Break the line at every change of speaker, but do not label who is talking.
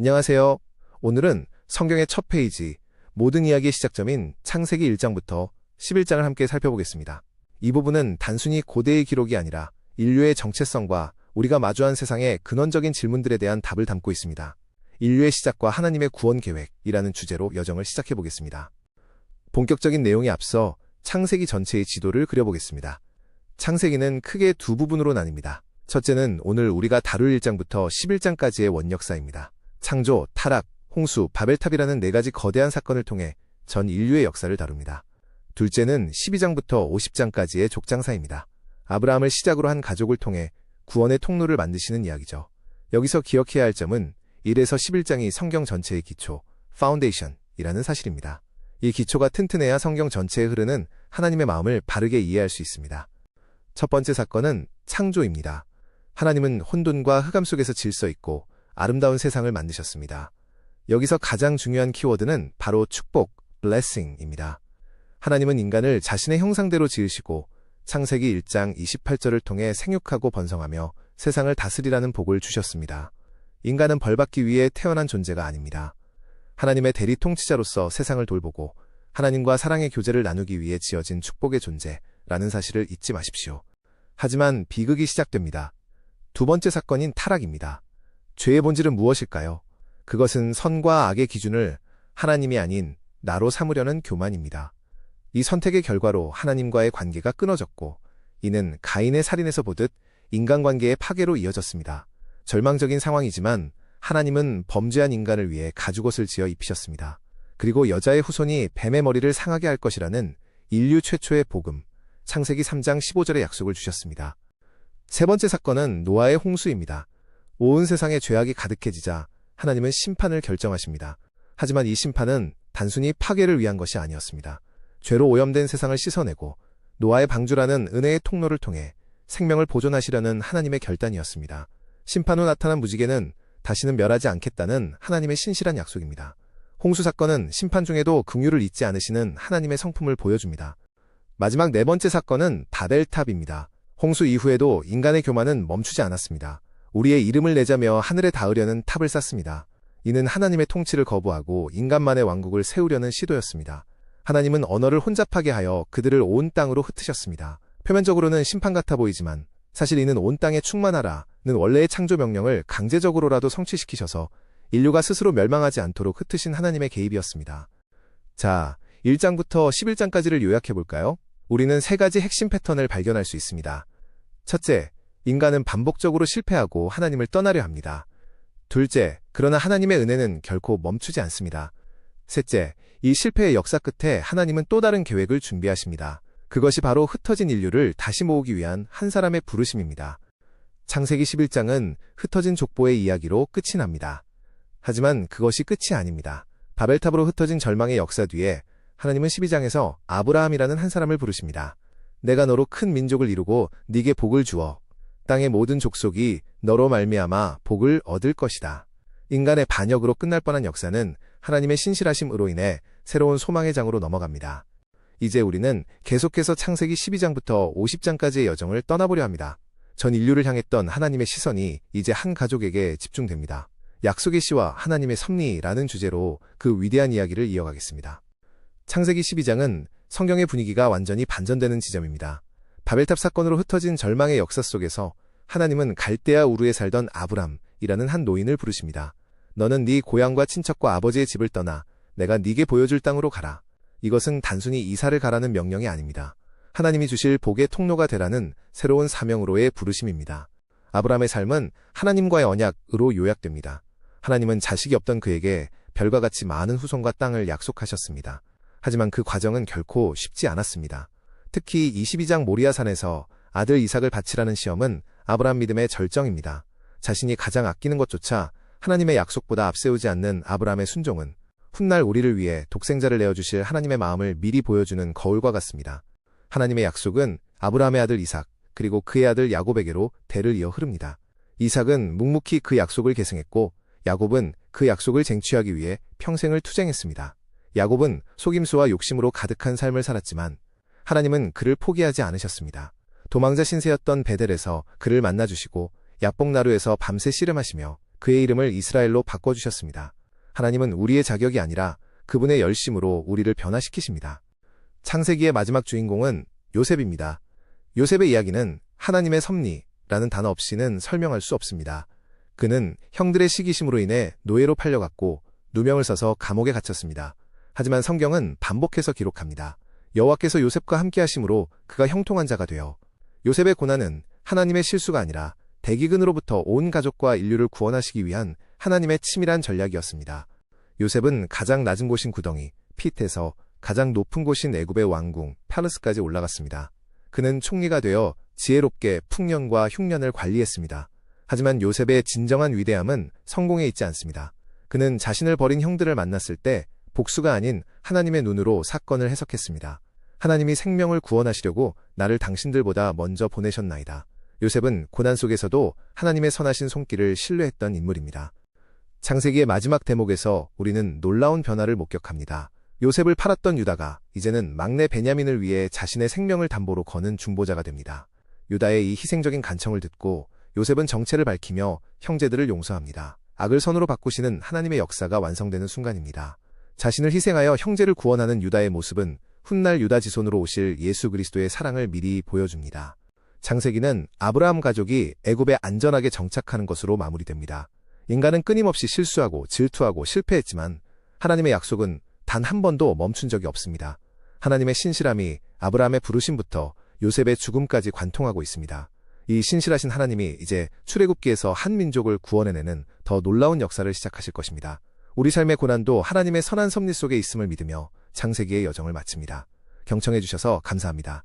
안녕하세요. 오늘은 성경의 첫 페이지, 모든 이야기의 시작점인 창세기 1장부터 11장을 함께 살펴보겠습니다. 이 부분은 단순히 고대의 기록이 아니라 인류의 정체성과 우리가 마주한 세상의 근원적인 질문들에 대한 답을 담고 있습니다. 인류의 시작과 하나님의 구원 계획이라는 주제로 여정을 시작해보겠습니다. 본격적인 내용에 앞서 창세기 전체의 지도를 그려보겠습니다. 창세기는 크게 두 부분으로 나뉩니다. 첫째는 오늘 우리가 다룰 1장부터 11장까지의 원역사입니다. 창조, 타락, 홍수, 바벨탑이라는 네 가지 거대한 사건을 통해 전 인류의 역사를 다룹니다. 둘째는 12장부터 50장까지의 족장사입니다. 아브라함을 시작으로 한 가족을 통해 구원의 통로를 만드시는 이야기죠. 여기서 기억해야 할 점은 1에서 11장이 성경 전체의 기초, 파운데이션이라는 사실입니다. 이 기초가 튼튼해야 성경 전체에 흐르는 하나님의 마음을 바르게 이해할 수 있습니다. 첫 번째 사건은 창조입니다. 하나님은 혼돈과 흑암 속에서 질서 있고 아름다운 세상을 만드셨습니다. 여기서 가장 중요한 키워드는 바로 축복, blessing입니다. 하나님은 인간을 자신의 형상대로 지으시고 창세기 1장 28절을 통해 생육하고 번성하며 세상을 다스리라는 복을 주셨습니다. 인간은 벌받기 위해 태어난 존재가 아닙니다. 하나님의 대리 통치자로서 세상을 돌보고 하나님과 사랑의 교제를 나누기 위해 지어진 축복의 존재라는 사실을 잊지 마십시오. 하지만 비극이 시작됩니다. 두 번째 사건인 타락입니다. 죄의 본질은 무엇일까요? 그것은 선과 악의 기준을 하나님이 아닌 나로 삼으려는 교만입니다. 이 선택의 결과로 하나님과의 관계가 끊어졌고 이는 가인의 살인에서 보듯 인간관계의 파괴로 이어졌습니다. 절망적인 상황이지만 하나님은 범죄한 인간을 위해 가죽옷을 지어 입히셨습니다. 그리고 여자의 후손이 뱀의 머리를 상하게 할 것이라는 인류 최초의 복음, 창세기 3장 15절의 약속을 주셨습니다. 세 번째 사건은 노아의 홍수입니다. 온 세상에 죄악이 가득해지자 하나님은 심판을 결정하십니다. 하지만 이 심판은 단순히 파괴를 위한 것이 아니었습니다. 죄로 오염된 세상을 씻어내고 노아의 방주라는 은혜의 통로를 통해 생명을 보존하시려는 하나님의 결단이었습니다. 심판 후 나타난 무지개는 다시는 멸하지 않겠다는 하나님의 신실한 약속입니다. 홍수 사건은 심판 중에도 긍휼을 잊지 않으시는 하나님의 성품을 보여줍니다. 마지막 네 번째 사건은 바벨탑입니다. 홍수 이후에도 인간의 교만은 멈추지 않았습니다. 우리의 이름을 내자며 하늘에 닿으려는 탑을 쌓습니다. 이는 하나님의 통치를 거부하고 인간만의 왕국을 세우려는 시도였습니다. 하나님은 언어를 혼잡하게 하여 그들을 온 땅으로 흩으셨습니다. 표면적으로는 심판 같아 보이지만 사실 이는 온 땅에 충만하라는 원래의 창조 명령을 강제적으로라도 성취시키셔서 인류가 스스로 멸망하지 않도록 흩으신 하나님의 개입이었습니다. 자, 1장부터 11장까지를 요약해볼까요? 우리는 세 가지 핵심 패턴을 발견할 수 있습니다. 첫째, 인간은 반복적으로 실패하고 하나님을 떠나려 합니다. 둘째, 그러나 하나님의 은혜는 결코 멈추지 않습니다. 셋째, 이 실패의 역사 끝에 하나님은 또 다른 계획을 준비하십니다. 그것이 바로 흩어진 인류를 다시 모으기 위한 한 사람의 부르심입니다. 창세기 11장은 흩어진 족보의 이야기로 끝이 납니다. 하지만 그것이 끝이 아닙니다. 바벨탑으로 흩어진 절망의 역사 뒤에 하나님은 12장에서 아브라함이라는 한 사람을 부르십니다. 내가 너로 큰 민족을 이루고 네게 복을 주어 땅의 모든 족속이 너로 말미암아 복을 얻을 것이다. 인간의 반역으로 끝날 뻔한 역사는 하나님의 신실하심으로 인해 새로운 소망의 장으로 넘어갑니다. 이제 우리는 계속해서 창세기 12장부터 50장까지의 여정을 떠나보려 합니다. 전 인류를 향했던 하나님의 시선이 이제 한 가족에게 집중됩니다. 약속의 씨와 하나님의 섭리라는 주제로 그 위대한 이야기를 이어가겠습니다. 창세기 12장은 성경의 분위기가 완전히 반전되는 지점입니다. 바벨탑 사건으로 흩어진 절망의 역사 속에서 하나님은 갈대아 우르에 살던 아브람이라는 한 노인을 부르십니다. 너는 네 고향과 친척과 아버지의 집을 떠나 내가 네게 보여줄 땅으로 가라. 이것은 단순히 이사를 가라는 명령이 아닙니다. 하나님이 주실 복의 통로가 되라는 새로운 사명으로의 부르심입니다. 아브람의 삶은 하나님과의 언약으로 요약됩니다. 하나님은 자식이 없던 그에게 별과 같이 많은 후손과 땅을 약속하셨습니다. 하지만 그 과정은 결코 쉽지 않았습니다. 특히 22장 모리아산에서 아들 이삭을 바치라는 시험은 아브람 믿음의 절정입니다. 자신이 가장 아끼는 것조차 하나님의 약속보다 앞세우지 않는 아브람의 순종은 훗날 우리를 위해 독생자를 내어주실 하나님의 마음을 미리 보여주는 거울과 같습니다. 하나님의 약속은 아브라함의 아들 이삭, 그리고 그의 아들 야곱에게로 대를 이어 흐릅니다. 이삭은 묵묵히 그 약속을 계승했고 야곱은 그 약속을 쟁취하기 위해 평생을 투쟁했습니다. 야곱은 속임수와 욕심으로 가득한 삶을 살았지만 하나님은 그를 포기하지 않으셨습니다. 도망자 신세였던 베델에서 그를 만나주시고 야복나루에서 밤새 씨름하시며 그의 이름을 이스라엘로 바꿔주셨습니다. 하나님은 우리의 자격이 아니라 그분의 열심으로 우리를 변화시키십니다. 창세기의 마지막 주인공은 요셉입니다. 요셉의 이야기는 하나님의 섭리라는 단어 없이는 설명할 수 없습니다. 그는 형들의 시기심으로 인해 노예로 팔려갔고 누명을 써서 감옥에 갇혔습니다. 하지만 성경은 반복해서 기록합니다. 여호와께서 요셉과 함께 하심으로 그가 형통한 자가 되어 요셉의 고난은 하나님의 실수가 아니라 대기근으로부터 온 가족과 인류를 구원하시기 위한 하나님의 치밀한 전략이었습니다. 요셉은 가장 낮은 곳인 구덩이, 핏에서 가장 높은 곳인 애굽의 왕궁, 파르스까지 올라갔습니다. 그는 총리가 되어 지혜롭게 풍년과 흉년을 관리했습니다. 하지만 요셉의 진정한 위대함은 성공에 있지 않습니다. 그는 자신을 버린 형들을 만났을 때 복수가 아닌 하나님의 눈으로 사건을 해석했습니다. 하나님이 생명을 구원하시려고 나를 당신들보다 먼저 보내셨나이다. 요셉은 고난 속에서도 하나님의 선하신 손길을 신뢰했던 인물입니다. 창세기의 마지막 대목에서 우리는 놀라운 변화를 목격합니다. 요셉을 팔았던 유다가 이제는 막내 베냐민을 위해 자신의 생명을 담보로 거는 중보자가 됩니다. 유다의 이 희생적인 간청을 듣고 요셉은 정체를 밝히며 형제들을 용서합니다. 악을 선으로 바꾸시는 하나님의 역사가 완성되는 순간입니다. 자신을 희생하여 형제를 구원하는 유다의 모습은 훗날 유다 지손으로 오실 예수 그리스도의 사랑을 미리 보여줍니다. 창세기는 아브라함 가족이 애굽에 안전하게 정착하는 것으로 마무리됩니다. 인간은 끊임없이 실수하고 질투하고 실패했지만 하나님의 약속은 단 한 번도 멈춘 적이 없습니다. 하나님의 신실함이 아브라함의 부르심부터 요셉의 죽음까지 관통하고 있습니다. 이 신실하신 하나님이 이제 출애굽기에서 한 민족을 구원해내는 더 놀라운 역사를 시작하실 것입니다. 우리 삶의 고난도 하나님의 선한 섭리 속에 있음을 믿으며 창세기의 여정을 마칩니다. 경청해 주셔서 감사합니다.